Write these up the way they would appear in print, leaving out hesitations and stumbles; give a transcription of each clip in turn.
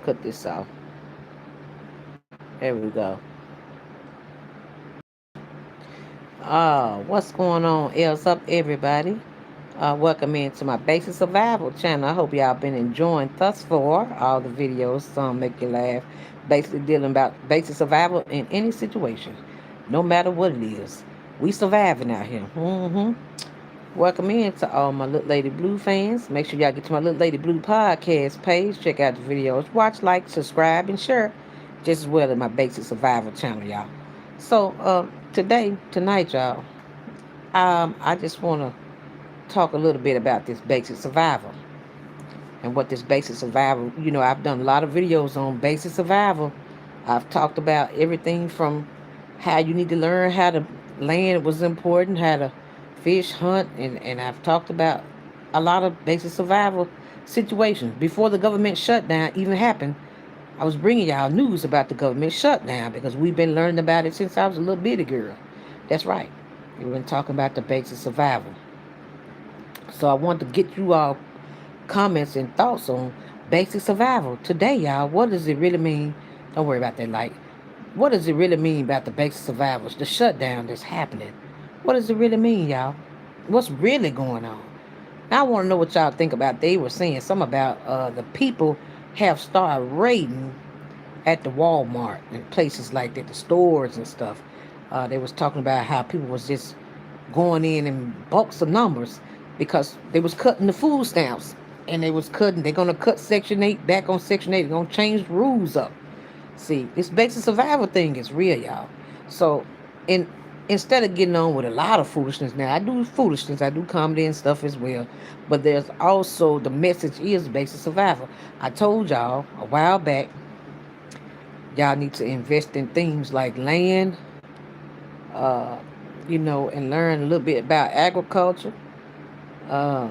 cut this off. There we go. What's going on? Else up, everybody? Welcome into my basic survival channel. I hope y'all been enjoying thus far all the videos. Some make you laugh. Basically dealing about basic survival in any situation, no matter what it is. We surviving out here. Welcome in to all my Little Lady Blue fans. Make sure y'all get to my Little Lady Blue podcast page. Check out the videos. Watch, like, subscribe, and share. Just as well as my basic survival channel, y'all. So tonight, y'all, I just want to talk a little bit about this basic survival and what this basic survival. I've done a lot of videos on basic survival. I've talked about everything from how you need to learn how to land was important, how to fish, hunt, and I've talked about a lot of basic survival situations before the government shutdown even happened. I was bringing y'all news about the government shutdown because we've been learning about it since I was a little bitty girl. That's right. We've been talking about the basic survival. So I want to get you all comments and thoughts on basic survival today, y'all. What does it really mean? Don't worry about that light. What does it really mean about the basic survivals, the shutdown that's happening? What does it really mean, y'all? What's really going on? Now I want to know what y'all think about. They were saying something about the people have started raiding at the Walmart and places like that, the stores and stuff. They was talking about how people was just going in bulks of numbers because they was cutting the food stamps and they're gonna cut Section 8 back on Section 8. They're gonna change the rules up. See, this basic survival thing is real, y'all. So in instead of getting on with a lot of foolishness, now I do foolishness, I do comedy and stuff as well, but there's also the message is basic survival. I told y'all a while back, y'all need to invest in things like land, uh, and learn a little bit about agriculture. Uh,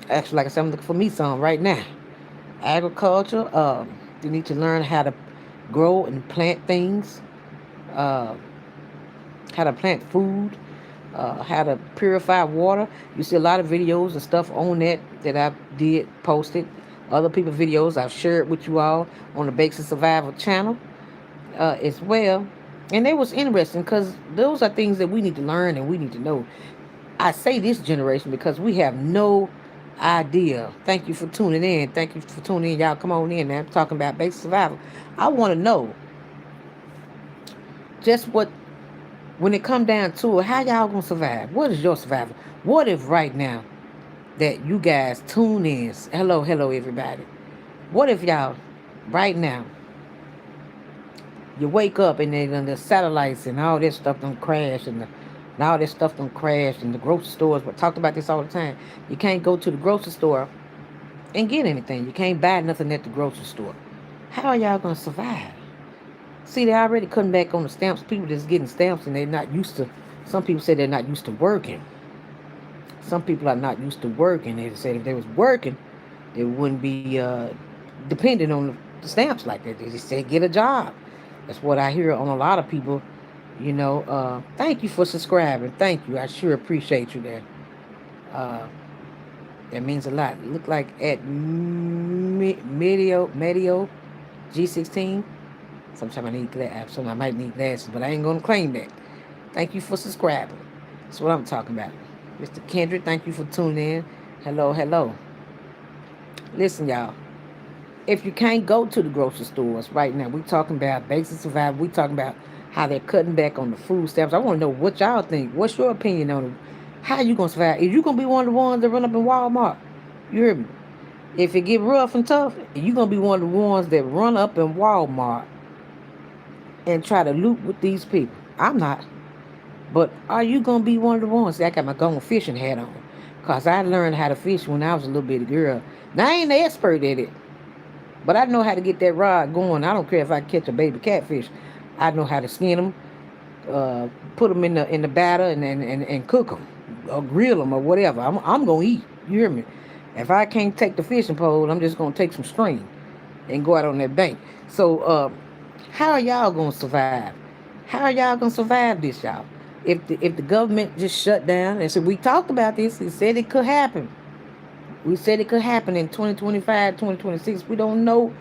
Actually, like I said, I'm looking for me some right now. Agriculture. You need to learn how to grow and plant things, uh, how to plant food, how to purify water. You see a lot of videos and stuff on that I did posted. Other people videos I've shared with you all on the Basic Survival channel as well. And it was interesting because those are things that we need to learn and we need to know. I say this generation because we have no idea. Thank you for tuning in. Thank you for tuning in. Y'all come on in now. I'm talking about basic survival. I want to know just when it come down to it, how y'all gonna survive? What is your survival? What if right now that you guys tune in? Hello, everybody. What if y'all right now you wake up and then the satellites and all this stuff don't crash and all this stuff don't crash and the grocery stores. But talked about this all the time. You can't go to the grocery store and get anything. You can't buy nothing at the grocery store. How are y'all gonna survive? See, they already cutting back on the stamps. People just getting stamps and they're not used to. Some people say they're not used to working. Some people are not used to working. They said if they was working, they wouldn't be dependent on the stamps like that. They just said get a job. That's what I hear on a lot of people. Thank you for subscribing. Thank you. I sure appreciate you there. Uh, that means a lot. Look like at Medio G16. Sometimes I need glasses. Sometimes I might need glasses, but I ain't gonna claim that. Thank you for subscribing. That's what I'm talking about. Mr. Kendrick, thank you for tuning in. Hello. Listen, y'all. If you can't go to the grocery stores right now, we talking about basic survival. We talking about how they're cutting back on the food stamps. I want to know what y'all think. What's your opinion on it? How you gonna survive? Is you gonna be one of the ones that run up in Walmart? You hear me? If it get rough and tough, you gonna be one of the ones that run up in Walmart and try to loot with these people. I'm not. But are you going to be one of the ones? See, I got my gone fishing hat on. Because I learned how to fish when I was a little bitty girl. Now, I ain't an expert at it. But I know how to get that rod going. I don't care if I catch a baby catfish. I know how to skin them, put them in the batter and cook them. Or grill them or whatever. I'm going to eat. You hear me? If I can't take the fishing pole, I'm just going to take some string and go out on that bank. So, how are y'all going to survive? How are y'all going to survive this, y'all? If the government just shut down and said, we talked about this, we said it could happen. We said it could happen in 2025, 2026. We don't know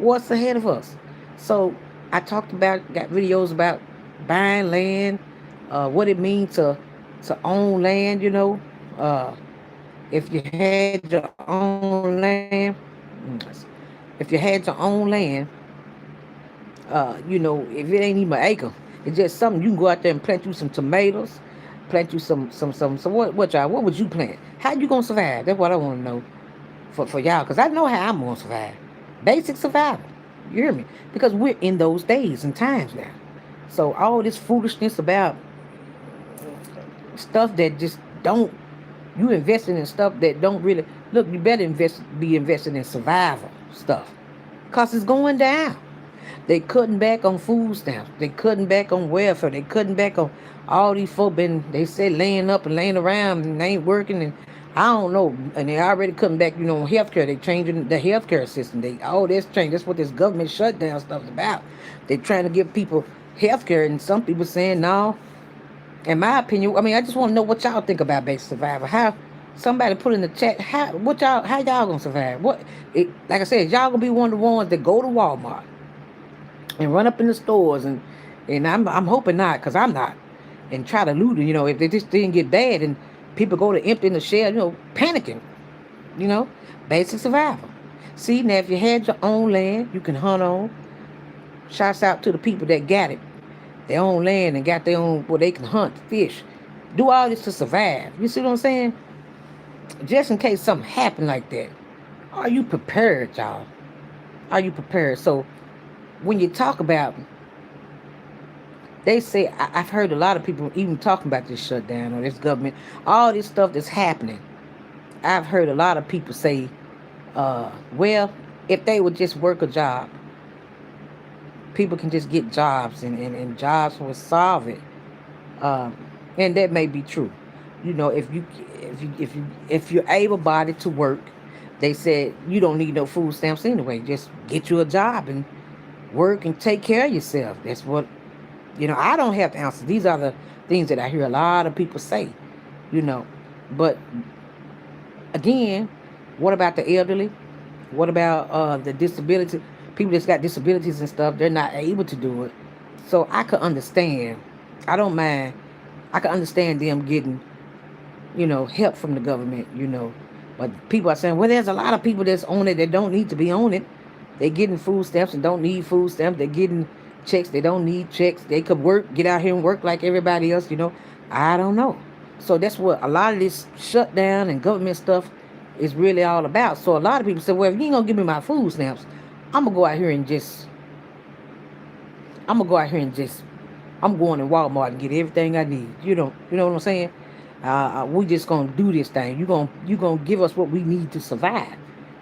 what's ahead of us. So I talked about, got videos about buying land, what it means to own land. Uh, if you had your own land, if you had your own land, if it ain't even an acre, it's just something you can go out there and plant you some tomatoes, plant you some. What y'all? What would you plant? How you gonna survive? That's what I want to know for y'all, because I know how I'm gonna survive. Basic survival. You hear me? Because we're in those days and times now. So all this foolishness about stuff that just don't, you investing in stuff that don't really look. You better be investing in survival stuff, cause it's going down. They cutting back on food stamps. They cutting back on welfare. They cutting back on all these folk been, they said, laying up and laying around and they ain't working, and I don't know. And they already cutting back, on healthcare. They changing the healthcare system. They all this change. That's what this government shutdown stuff is about. They trying to give people healthcare, and some people saying no. In my opinion, I mean, I just want to know what y'all think about basic survival. How, somebody put in the chat, how y'all gonna survive? Like I said, y'all gonna be one of the ones that go to Walmart and run up in the stores, and I'm hoping not, because I'm not, and try to loot it. If this thing get bad and people go to empty in the shelf, panicking. you know Basic survival. See, now if you had your own land you can hunt on. Shouts out to the people that got it, their own land, and got their own, where they can hunt, fish, do all this to survive. You see what I'm saying? Just in case something happened like that, are you prepared, y'all? Are you prepared? So when you talk about, they say, I've heard a lot of people even talking about this shutdown or this government, all this stuff that's happening. I've heard a lot of people say, well, if they would just work a job, people can just get jobs, and jobs will solve it. Um, and that may be true. If you're able-bodied to work, they said you don't need no food stamps anyway. Just get you a job and work and take care of yourself. That's what, I don't have the answers. These are the things that I hear a lot of people say. You know, but again, what about the elderly? What about the disability? People that's got disabilities and stuff, they're not able to do it. So I could understand. I don't mind. I could understand them getting, help from the government. But people are saying, well, there's a lot of people that's on it that don't need to be on it. They're getting food stamps and don't need food stamps. They're getting checks. They don't need checks. They could work, get out here and work like everybody else. I don't know. So that's what a lot of this shutdown and government stuff is really all about. So a lot of people say, well, if you ain't gonna give me my food stamps, I'm gonna go out here and just I'm gonna go out here and just I'm going to Walmart and get everything I need. You know what I'm saying? We just gonna do this thing. You gonna give us what we need to survive.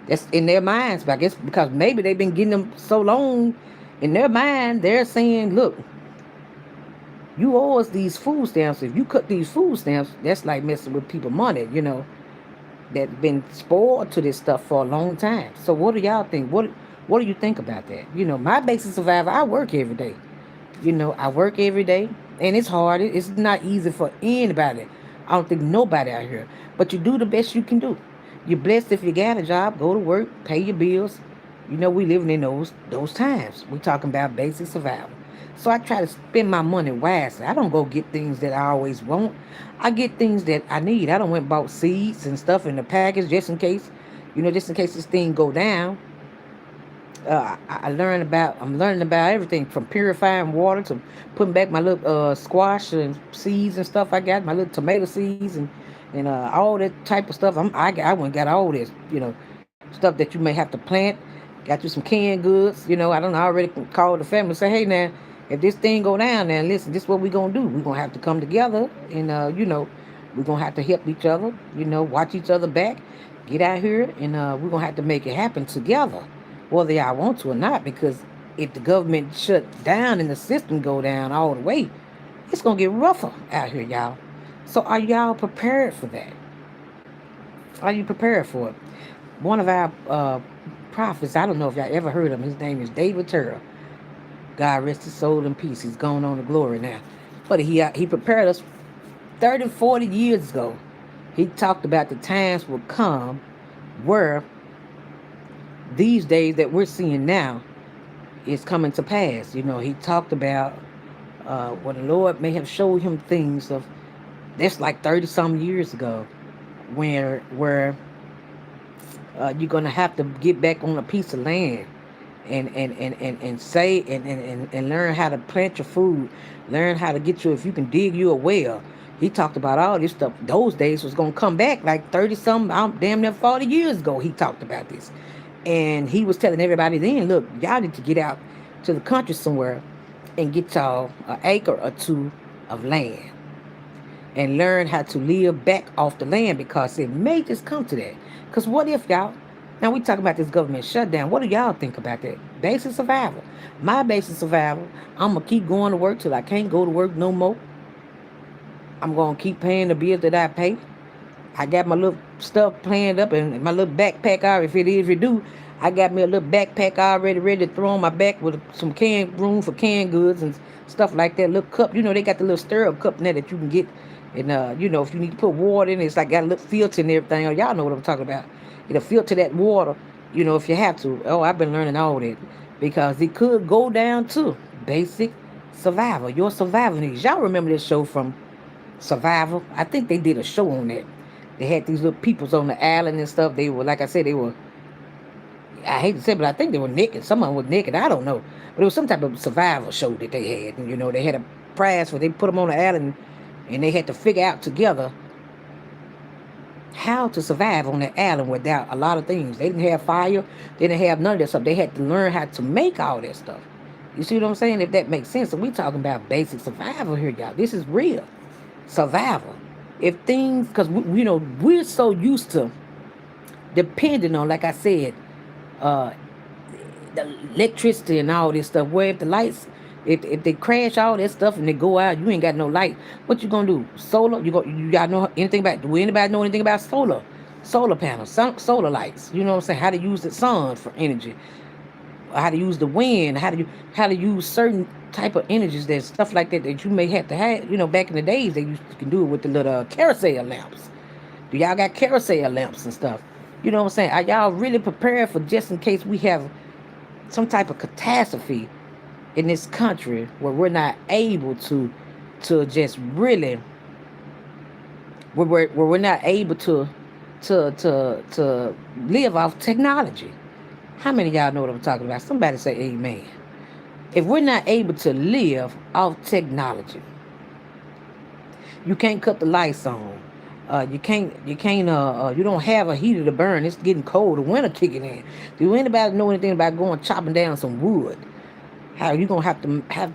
That's in their minds, but I guess because maybe they've been getting them so long, in their mind they're saying, look, you owe us these food stamps. If you cut these food stamps, that's like messing with people money. That's been spoiled to this stuff for a long time. So what do y'all think? What do you think about that? My basic survival, I work every day. I work every day, and it's hard. It's not easy for anybody. I don't think nobody out here. But you do the best you can do. You're blessed if you got a job, go to work, pay your bills. We living in those times. We talking about basic survival. So I try to spend my money wisely. I don't go get things that I always want. I get things that I need. I don't went and bought seeds and stuff in the package just in case, just in case this thing go down. I'm learning about everything from purifying water to putting back my little squash and seeds and stuff I got, my little tomato seeds and all that type of stuff. I went and got all this, stuff that you may have to plant. Got you some canned goods. I don't know, I already called the family and say, hey now, if this thing go down now, listen, this is what we gonna do. We're gonna have to come together, and we're gonna have to help each other, watch each other back, get out here, and we're gonna have to make it happen together, whether y'all want to or not, because if the government shut down and the system go down all the way, it's gonna get rougher out here, y'all. So are y'all prepared for that? Are you prepared for it? One of our prophets, I don't know if y'all ever heard of him, his name is David Terrell. God rest his soul in peace. He's gone on to glory now. But he prepared us 30, 40 years ago. He talked about the times will come where these days that we're seeing now, is coming to pass. He talked about when the Lord may have showed him things of that's like 30 some years ago, where you're gonna have to get back on a piece of land and say and learn how to plant your food, learn how to get you if you can dig you a well. He talked about all this stuff. Those days was gonna come back like 30 some damn near 40 years ago. He talked about this. And he was telling everybody then, look, y'all need to get out to the country somewhere and get y'all an acre or two of land and learn how to live back off the land because it may just come to that. Because what if y'all, now we talking about this government shutdown, what do y'all think about that? Basic survival. My basic survival, I'm going to keep going to work till I can't go to work no more. I'm going to keep paying the bills that I pay. I got my little stuff planned up and my little backpack already. If it do, I got me a little backpack already ready to throw on my back with some canned room for canned goods and stuff like that. Little cup, they got the little stir up cup in there that you can get. And if you need to put water in it, it's like got a little filter and everything. Oh, y'all know what I'm talking about. It'll filter that water, if you have to. Oh, I've been learning all that because it could go down to basic survival, your survival needs. Y'all remember this show from Survival? I think they did a show on that. They had these little peoples on the island and stuff. They were, like I said, I hate to say it, but I think they were naked. Some of them were naked. I don't know. But it was some type of survival show that they had. And, they had a prize where they put them on the island and they had to figure out together how to survive on that island without a lot of things. They didn't have fire. They didn't have none of that stuff. They had to learn how to make all that stuff. You see what I'm saying? If that makes sense. So we talking about basic survival here, y'all. This is real survival. If things, because we're so used to depending on, like I said, uh, the electricity and all this stuff. Where if the lights, if they crash all that stuff and they go out, you ain't got no light. What you gonna do? Solar? You gotta know anything about? Do anybody know anything about solar? Solar panels, solar lights. You know what I'm saying? How to use the sun for energy, how to use the wind, how to use certain type of energies, that stuff like that you may have to have. Back in the days they used to can do it with the little carousel lamps. Do y'all got carousel lamps and stuff? You know what I'm saying? Are y'all really prepared for just in case we have some type of catastrophe in this country where we're not able to just really where we're not able to live off technology? How many of y'all know what I'm talking about? Somebody say amen. If we're not able to live off technology, you can't cut the lights on. You don't have a heater to burn. It's getting cold. The winter kicking in. Do anybody know anything about going chopping down some wood? How you gonna have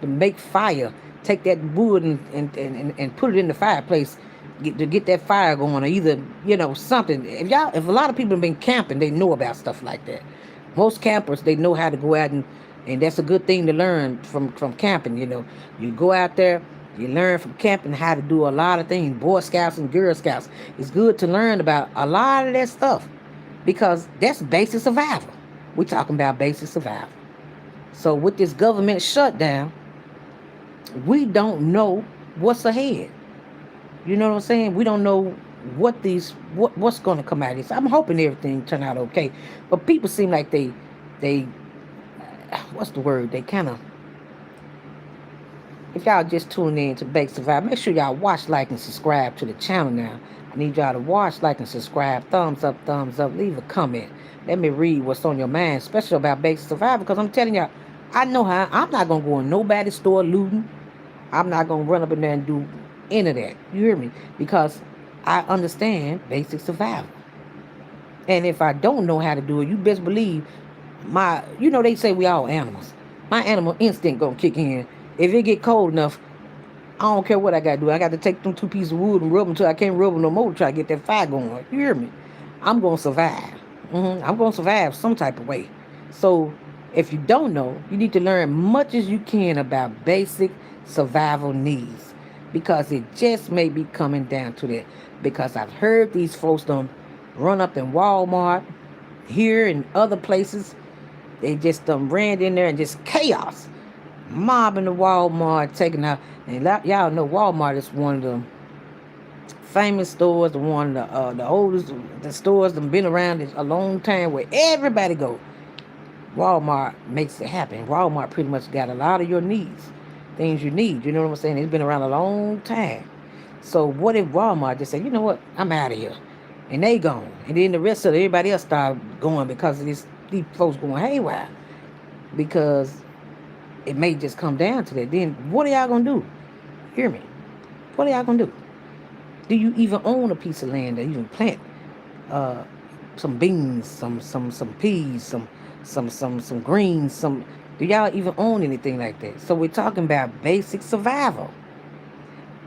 to make fire? Take that wood and put it in the fireplace to get that fire going, or either something. If a lot of people have been camping, they know about stuff like that. Most campers, they know how to go out and that's a good thing to learn from camping. You go out there. You learn from camping how to do a lot of things. Boy Scouts and Girl Scouts. It's good to learn about a lot of that stuff because that's basic survival. We're talking about basic survival. So with this government shutdown, we don't know what's ahead. You know what I'm saying? We don't know what's going to come out of this. I'm hoping everything turn out okay. But people seem like they what's the word? They kind of, if y'all just tune in to Basic Survival, make sure y'all watch, like, and subscribe to the channel now. I need y'all to watch, like, and subscribe. Thumbs up, leave a comment. Let me read what's on your mind, especially about Basic Survival, because I'm telling y'all, I know how. I'm not going to go in nobody's store looting. I'm not going to run up in there and do any of that. You hear me? Because I understand basic survival. And if I don't know how to do it, you best believe they say we all animals. My animal instinct going to kick in. If it get cold enough, I don't care what I got to do. I got to take them 2 pieces of wood and rub them until I can't rub them no more to try to get that fire going. You hear me? I'm going to survive. I'm going to survive some type of way. So if you don't know, you need to learn much as you can about basic survival needs, because it just may be coming down to that. Because I've heard these folks done run up in Walmart, here and other places. They just done ran in there and just chaos. Mobbing the Walmart, taking out. And y'all know Walmart is one of the famous stores, one of the oldest, the stores that have been around a long time, where everybody go. Walmart makes it happen. Walmart pretty much got a lot of your needs, things you need. You know what I'm saying? It's been around a long time. So what if Walmart just said, you know what, I'm out of here, and they gone, and then the rest of everybody else start going because of this, these folks going haywire, because it may just come down to that. Then what are y'all gonna do? Hear me. What are y'all gonna do? Do you even own a piece of land that you can plant uh, some beans, some peas, some greens, some? Do y'all even own anything like that? So we're talking about basic survival.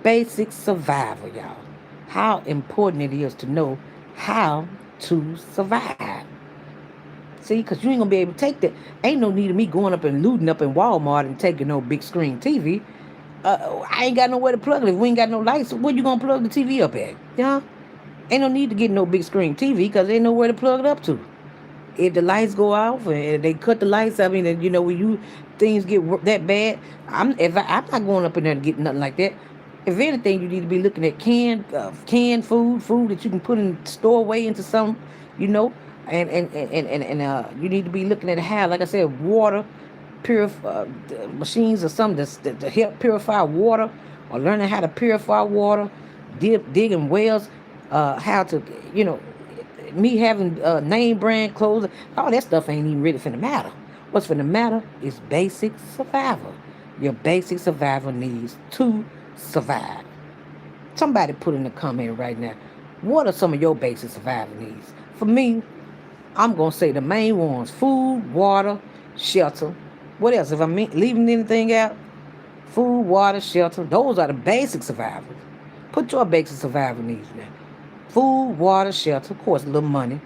Basic survival, y'all. How important it is to know how to survive. See, because you ain't gonna be able to take that. Ain't no need of me going up and looting up in Walmart and taking no big screen TV. I ain't got nowhere to plug it. If we ain't got no lights, where you gonna plug the TV up at? Yeah, ain't no need to get no big screen TV because ain't nowhere to plug it up to. If the lights go off and they cut the lights, I mean, and, you know, when you things get that bad, I'm not going up in there to get nothing like that. If anything, you need to be looking at canned food that you can put in store away into some, you know, and you need to be looking at how, like I said, water machines or something to help purify water, or learning how to purify water, digging wells, how to, you know, me having name brand clothes, all that stuff ain't even really finna matter. What's finna matter is basic survival. Your basic survival needs to survive. Somebody put in the comment right now, what are some of your basic survival needs? For me, I'm gonna say the main ones: food, water, shelter. What else? If I'm leaving anything out, food, water, shelter. Those are the basic survival. Put your basic survival needs now. Food, water, shelter. Of course, a little money,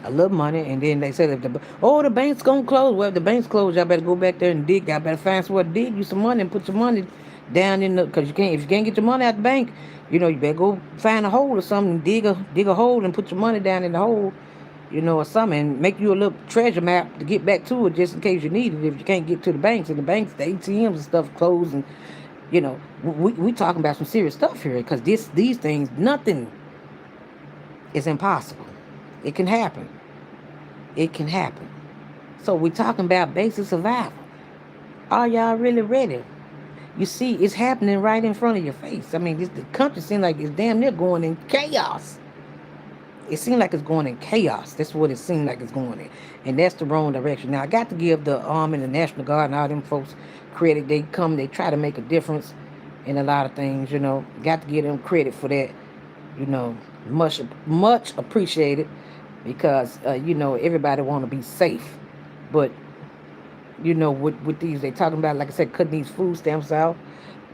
and then they said if the bank's gonna close. Well, if the bank's closed, y'all better go back there and dig. Y'all better find somewhere to dig you some money and put your money down in the, because you can't, if you can't get your money out the bank, you know, you better go find a hole or something, dig a hole and put your money down in the hole, you know, or something, and make you a little treasure map to get back to it just in case you need it if you can't get to the banks. And the banks, the ATMs and stuff closed, and you know, we talking about some serious stuff here, because these things, nothing is impossible. It can happen. It can happen. So we're talking about basic survival. Are y'all really ready? You see, it's happening right in front of your face. I mean, the country seems like it's damn near going in chaos. It seems like it's going in chaos. That's what it seems like it's going in. And that's the wrong direction. Now, I got to give the Army and the National Guard and all them folks credit. They try to make a difference in a lot of things, you know. Got to give them credit for that, you know. Much appreciated, because, you know, everybody want to be safe. But, you know, with these, they talking about, like I said, cutting these food stamps out.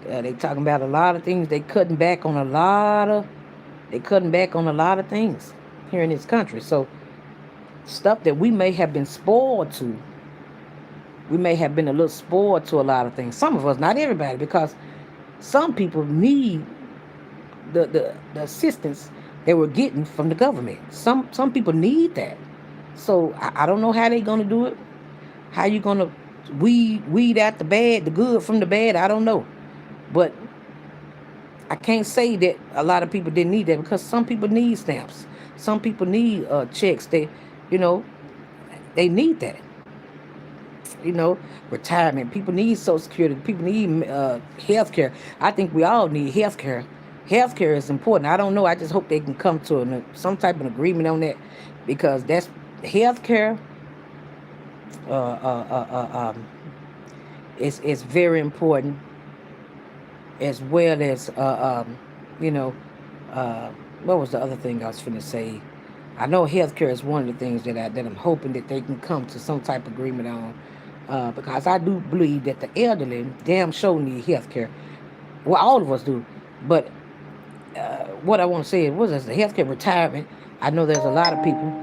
They talking about a lot of things. They cutting back on a lot of things here in this country. So stuff that we may have been spoiled to, we may have been a little spoiled to a lot of things. Some of us, not everybody, because some people need the assistance they were getting from the government. Some people need that. So I don't know how they gonna do it. How you gonna weed out the bad, the good from the bad? I don't know. But I can't say that a lot of people didn't need that, because some people need stamps. Some people need checks. They, you know, they need that. You know, retirement. People need Social Security. People need health care. I think we all need health care. Health care is important. I don't know. I just hope they can come to some type of agreement on that, because that's health care. Uh, uh, uh, uh, um, it's very important, as well as you know, uh, what was the other thing I was finna say? I know healthcare is one of the things that I'm hoping that they can come to some type of agreement on, because I do believe that the elderly damn sure need healthcare. Well, all of us do, but what I want to say is, what is the healthcare, retirement? I know there's a lot of people.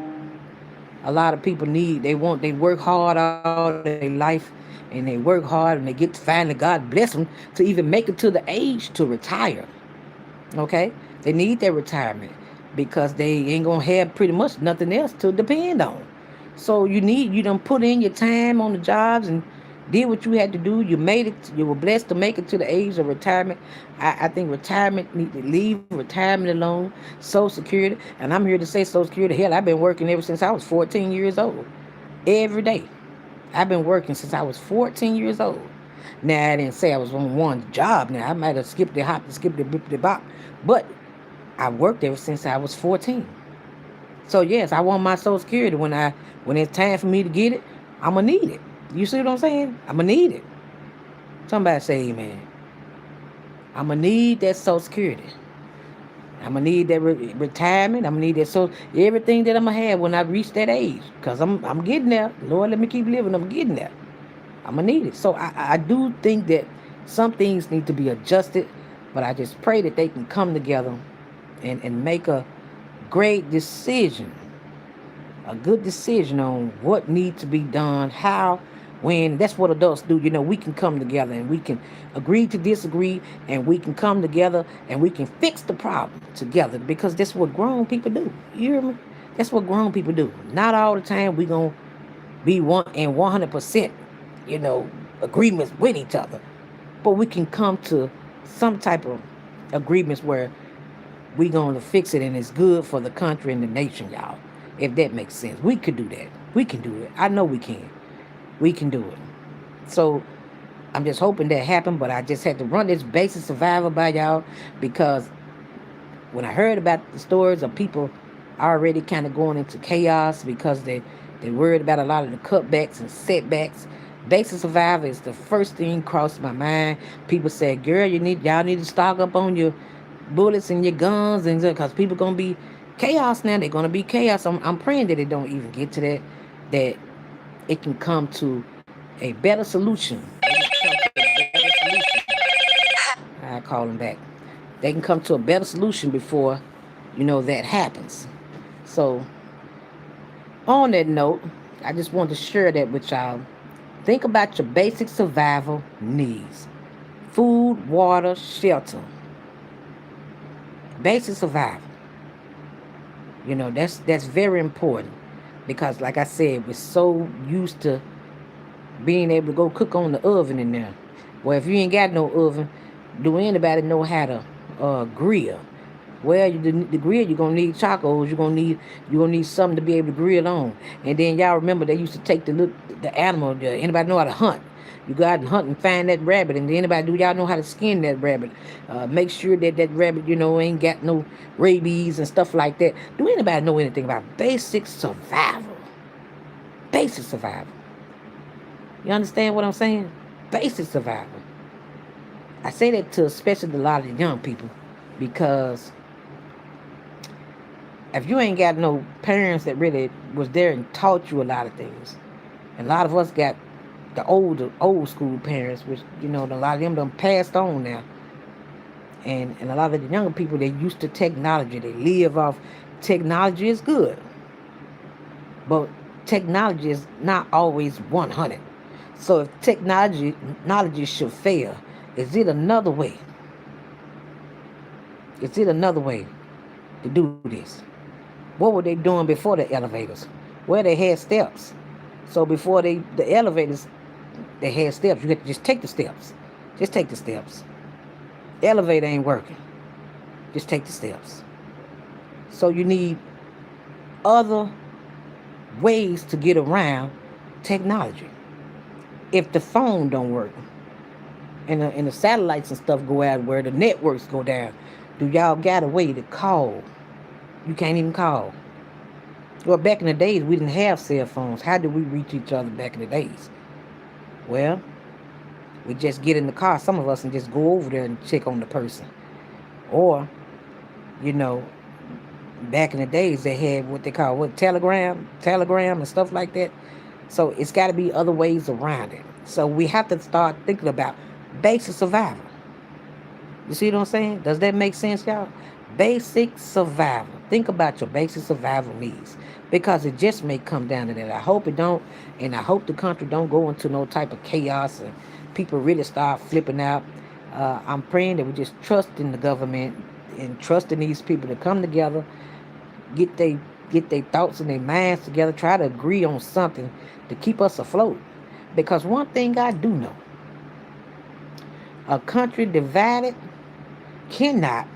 A lot of people they work hard all their life, and they work hard, and they get to finally, God bless them, to even make it to the age to retire. Okay, they need their retirement, because they ain't gonna have pretty much nothing else to depend on. So you done put in your time on the jobs and did what you had to do. You made it. You were blessed to make it to the age of retirement. I think retirement, need to leave retirement alone. Social Security, and I'm here to say Social Security. Hell, I've been working ever since I was 14 years old, every day. I've been working since I was 14 years old. Now, I didn't say I was on one job. Now, I might have skipped the hop, skipped the bip, the bop, but I worked ever since I was 14. So, yes, I want my Social Security when it's time for me to get it. I'm going to need it. You see what I'm saying? I'm going to need it. Somebody say amen. I'm going to need that Social Security. I'm gonna need that retirement. I'm gonna need that everything that I'm gonna have when I reach that age, cause I'm getting there. Lord, let me keep living. I'm getting there. I'm gonna need it. So I do think that some things need to be adjusted, but I just pray that they can come together and make a great decision, a good decision on what needs to be done, how, when. That's what adults do. We can come together and we can agree to disagree, and we can come together and we can fix the problem together, because that's what grown people do. You hear me? That's what grown people do. Not all the time we gonna be 100%, you know, agreements with each other, but we can come to some type of agreements where we gonna fix it and it's good for the country and the nation, y'all. If that makes sense, we could do that. We can do it. I know we can. We can do it. So I'm just hoping that happen, but I just had to run this basic survival by y'all, because when I heard about the stories of people already kind of going into chaos because they're worried about a lot of the cutbacks and setbacks. Basic survival is the first thing crossed my mind. People said, "Girl, y'all need to stock up on your bullets and your guns, and because people gonna be chaos now. They're gonna be chaos." I'm praying that it don't even get to that. That it can come to a better solution. I call them back. They can come to a better solution before, that happens. So, on that note, I just want to share that with y'all. Think about your basic survival needs: food, water, shelter. Basic survival. That's very important, because, like I said, we're so used to being able to go cook on the oven in there. Well, if you ain't got no oven, do anybody know how to grill? Well, the grill, you're gonna need charcoals. You're gonna need something to be able to grill on. And then y'all remember they used to take the animal. Anybody know how to hunt? You go out and hunt and find that rabbit. And anybody do y'all know how to skin that rabbit? Make sure that rabbit ain't got no rabies and stuff like that. Do anybody know anything about basic survival? Basic survival. You understand what I'm saying? Basic survival. I say that to especially a lot of young people, because if you ain't got no parents that really was there and taught you a lot of things, and a lot of us got the old school parents, which a lot of them done passed on now, and a lot of the younger people, they used to technology. They live off technology. Is good, but technology is not always 100. So if technology should fail, is it another way? Is it another way to do this? What were they doing before the elevators? Well, they had steps. So before the elevators, they had steps. You had to just take the steps. Just take the steps. The elevator ain't working. Just take the steps. So you need other ways to get around technology. If the phone don't work, and the satellites and stuff go out where the networks go down, do y'all got a way to call? You can't even call. Well, back in the days, we didn't have cell phones. How did we reach each other back in the days? Well, we just get in the car, some of us, and just go over there and check on the person. Or, you know, back in the days, they had what they call telegram and stuff like that. So it's got to be other ways around it. So we have to start thinking about basic survival. You see what I'm saying? Does that make sense, y'all? Basic survival. Think about your basic survival needs, because it just may come down to that. I hope it don't, and I hope the country don't go into no type of chaos and people really start flipping out. I'm praying that we just trust in the government and trust in these people to come together, get their thoughts and their minds together, try to agree on something to keep us afloat. Because one thing I do know, a country divided cannot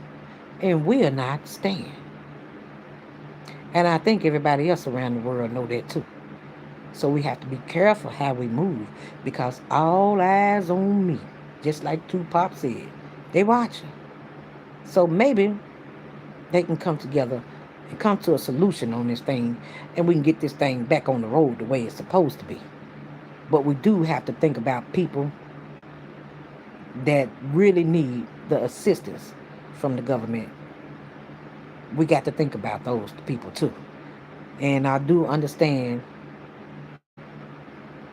and will not stand. And I think everybody else around the world know that too. So we have to be careful how we move because all eyes on me, just like Tupac said. They watching. So maybe they can come together and come to a solution on this thing and we can get this thing back on the road the way it's supposed to be. But we do have to think about people that really need the assistance from the government. We got to think about those people too. And I do understand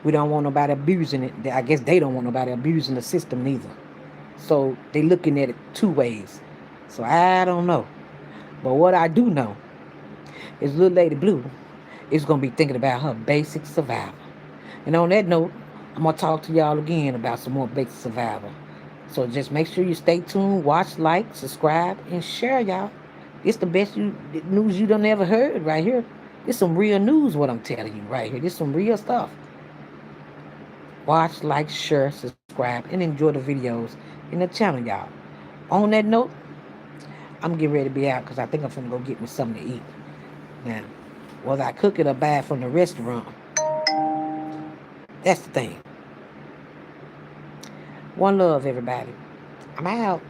we don't want nobody abusing it. I guess they don't want nobody abusing the system neither. So they looking at it two ways. So I don't know. But what I do know is little Lady Blue is gonna be thinking about her basic survival. And on that note, I'm gonna talk to y'all again about some more basic survival. So just make sure you stay tuned, watch, like, subscribe, and share, y'all. It's the best news you done ever heard right here. This some real news, what I'm telling you right here. This some real stuff. Watch, like, share, subscribe, and enjoy the videos in the channel, y'all. On that note, I'm getting ready to be out because I think I'm finna go get me something to eat. Now, whether I cook it or buy it from the restaurant, that's the thing. One love, everybody. I'm out.